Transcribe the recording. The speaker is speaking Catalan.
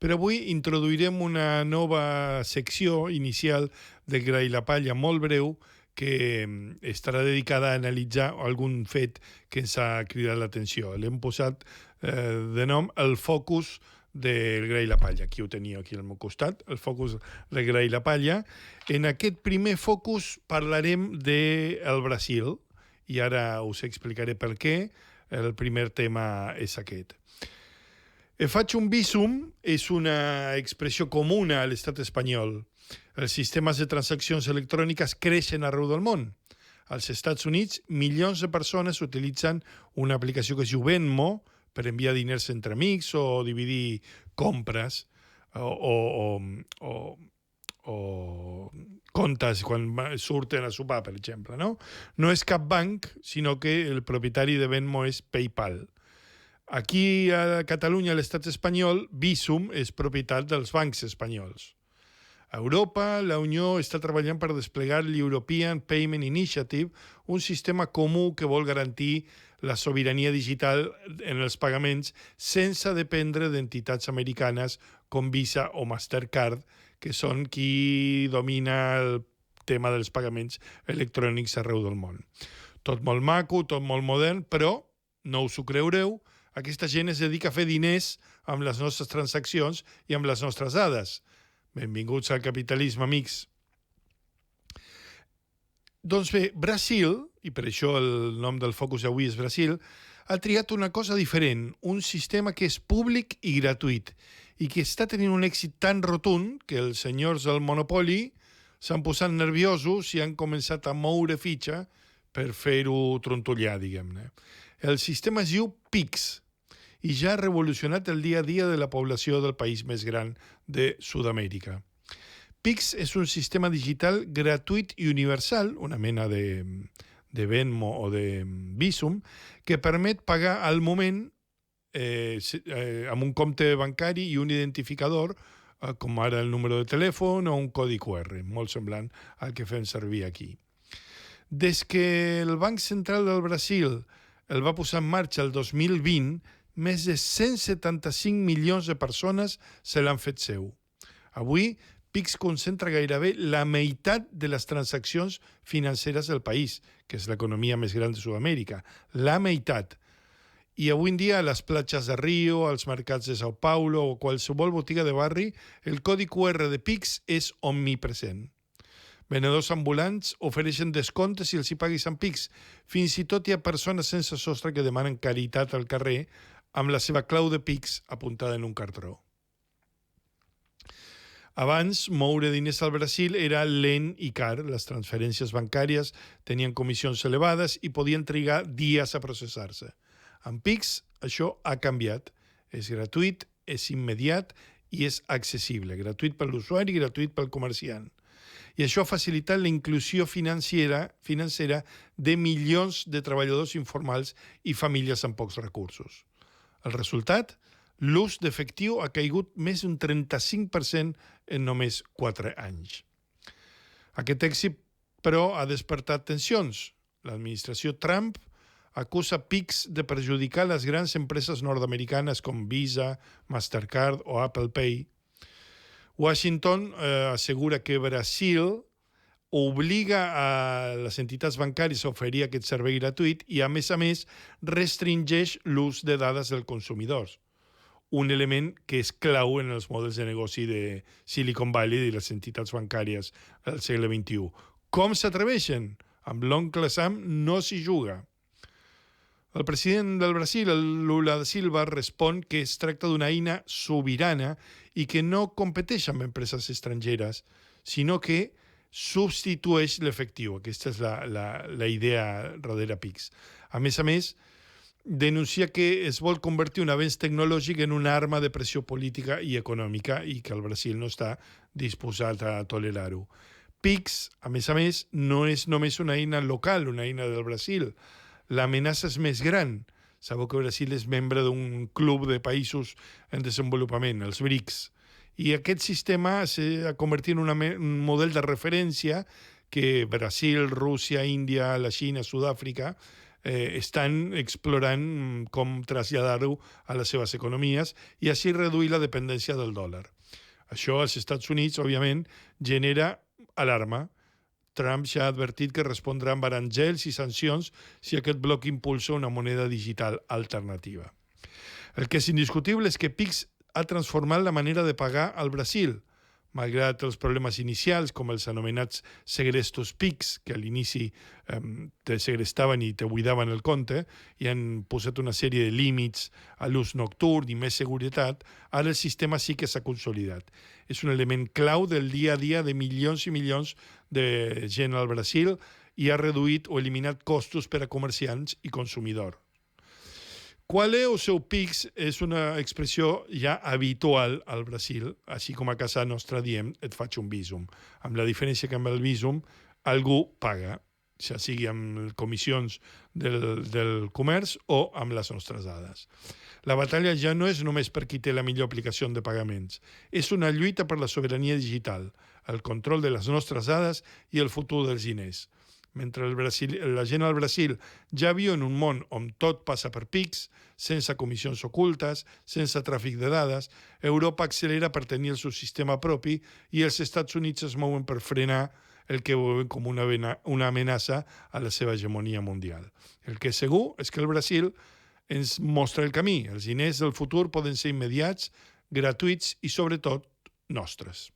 però avui introduirem una nova secció inicial del Gra i la Palla molt breu que estarà dedicada a analitzar algun fet que ens ha cridat l'atenció. L'hem posat de nom el focus del Gra i la Palla. Aquí ho tenia, aquí al meu costat, el focus del Gra i la Palla. En aquest primer focus parlarem del Brasil, i ara us explicaré per què. El primer tema és aquest. Faig un bísum és una expressió comuna a l'estat espanyol. Els sistemes de transaccions electròniques creixen arreu del món. Als Estats Units, milions de persones utilitzen una aplicació que es diu Venmo per enviar diners entre amics o dividir compres o comptes quan surten a sopar, per exemple. No és cap banc, sinó que el propietari de Venmo és PayPal. Aquí a Catalunya, a l'estat espanyol, Bizum és propietat dels bancs espanyols. A Europa, la Unió està treballant per desplegar l'European Payment Initiative, un sistema comú que vol garantir la sobirania digital en els pagaments sense dependre d'entitats americanes com Visa o Mastercard, que són qui domina el tema dels pagaments electrònics arreu del món. Tot molt maco, tot molt modern, però no us ho creureu, aquesta gent es dedica a fer diners amb les nostres transaccions i amb les nostres dades. Benvinguts al capitalisme, amics. Doncs bé, Brasil, i per això el nom del focus d'avui és Brasil, ha triat una cosa diferent, un sistema que és públic i gratuït, i que està tenint un èxit tan rotund que els senyors del monopoli s'han posat nerviosos i han començat a moure fitxa per fer-ho trontollar, diguem-ne. El sistema es diu Pix, i ja ha revolucionat el dia a dia de la població del país més gran de Sud-amèrica. Pix és un sistema digital gratuït i universal, una mena de Venmo o de Bizum, que permet pagar al moment amb un compte bancari i un identificador, com ara el número de telèfon o un codi QR, molt semblant al que fem servir aquí. Des que el Banc Central del Brasil el va posar en marxa el 2020, més de 175 milions de persones se l'han fet seu. Avui, Pix concentra gairebé la meitat de les transaccions financeres del país, que és l'economia més gran de Sud-amèrica. La meitat. I avui en dia a les platges de Rio, als mercats de Sao Paulo o qualsevol botiga de barri, el codi QR de Pix és omnipresent. Venedors ambulants ofereixen descomptes si els hi paguis amb Pix. Fins i tot hi ha persones sense sostre que demanen caritat al carrer amb la seva clau de Pix apuntada en un cartró. Abans, moure diners al Brasil era lent i car. Les transferències bancàries tenien comissions elevades i podien trigar dies a processar-se. Amb Pix, això ha canviat. És gratuït, és immediat i és accessible. Gratuït per l'usuari i gratuït pel comerciant. I això ha facilitat la inclusió financera de milions de treballadors informals i famílies amb pocs recursos. El resultat? L'ús d'efectiu ha caigut més d'un 35% en només 4 anys. Aquest èxit, però, ha despertat tensions. L'administració Trump acusa Pix de perjudicar les grans empreses nord-americanes com Visa, Mastercard o Apple Pay. Washington assegura que Brasil obliga a les entitats bancàries a oferir aquest servei gratuït i, a més, restringeix l'ús de dades dels consumidors. Un element que és clau en els models de negoci de Silicon Valley i les entitats bancàries del segle XXI. Com s'atreveixen? Amb l'oncle Sam no s'hi juga. El president del Brasil, Lula da Silva, respon que es tracta d'una eina sobirana i que no competeix amb empreses estrangeres, sinó que substitueix l'efectiu. Aquesta és la idea darrere Pix. A més, denuncia que es vol convertir un avenç tecnològic en una arma de pressió política i econòmica i que el Brasil no està disposat a tolerar-ho. Pix, a més, no és només una eina local, una eina del Brasil. L'amenaça és més gran. Sabeu que Brasil és membre d'un club de països en desenvolupament, els BRICS. I aquest sistema s'ha convertit en un model de referència que Brasil, Rússia, Índia, la Xina, Sud-àfrica estan explorant com traslladar-ho a les seves economies i així reduir la dependència del dòlar. Això als Estats Units, òbviament, genera alarma. Trump ja ha advertit que respondrà amb aranzels i sancions si aquest bloc impulsa una moneda digital alternativa. El que és indiscutible és que PIX ha transformat la manera de pagar al Brasil, malgrat els problemes inicials, com els anomenats segrestos PIX, que a l'inici te segrestaven i te buidaven el compte, i han posat una sèrie de límits a l'ús nocturn i més seguretat, ara el sistema sí que s'ha consolidat. És un element clau del dia a dia de milions i milions de gent al Brasil i ha reduït o eliminat costos per a comerciants i consumidors. Qual és el seu PIX és una expressió ja habitual al Brasil, així com a casa nostra diem et faig un visum. Amb la diferència que amb el visum algú paga, ja sigui amb comissions del comerç o amb les nostres dades. La batalla ja no és només per qui té la millor aplicació de pagaments. És una lluita per la sobirania digital, el control de les nostres dades i el futur dels diners. Mentre la gent al Brasil ja viu en un món on tot passa per PIX, sense comissions ocultes, sense tràfic de dades, Europa accelera per tenir el seu sistema propi i els Estats Units es mouen per frenar el que veuen com una amenaça a la seva hegemonia mundial. El que és segur és que el Brasil ens mostra el camí. Els diners del futur poden ser immediats, gratuïts i, sobretot, nostres.